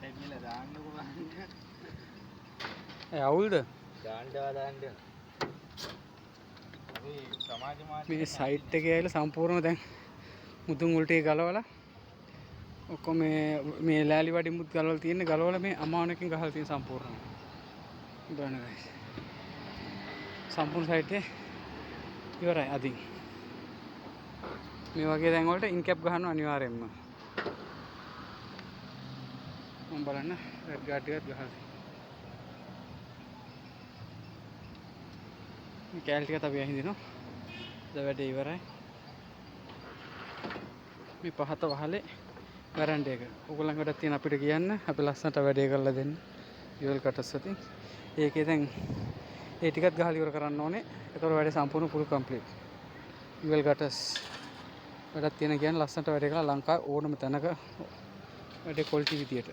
දෙන්නල දාන්නකො ගන්න. ඒ අවුල්ද? දාන්නවා දාන්න. අපි සමාජ මාධ්‍ය මේ සයිට් එකේ ඇවිල්ලා සම්පූර්ණව දැන් මුදුන් උල්ටේ ගලවලා ඔක්කොම මේ ලෑලි වඩි මුත් ගලවලා තියෙන්නේ ගලවලා මේ අමාවනකින් ගහලා තියෙන සම්පූර්ණව. බලන්න guys. සම්පූර්ණ සයිට් එක ඉවරයි අදින්. මේ වගේ දැන් වලට ඉන්කැප් ගහනවා අනිවාර්යෙන්ම. මම බලන්න රෙඩ් ගාඩ් එකත් ගහලා. මේ කැල් ටිකත් අපි අහින්දිනවා. දැන් වැඩේ ඉවරයි. මේ පහත වහලේ වැරන්ඩ එක. ඔයගොල්ලන්ටත් තියෙන අපිට කියන්න අපි ලස්සනට වැඩේ කරලා දෙන්න. යුවල් කටර්ස් වලින්. ඒකේ දැන් ඒ ටිකත් ගහලා ඉවර කරන්න ඕනේ. ඒතකොට වැඩේ සම්පූර්ණ ෆුල් කම්ප්ලීට්. යුවල් කටර්ස් වැඩක් තියෙන කියන්නේ ලස්සනට වැඩේ කරලා ලංකාවේ ඕනම තැනක වැඩේ ක්වොලිටි විදියට.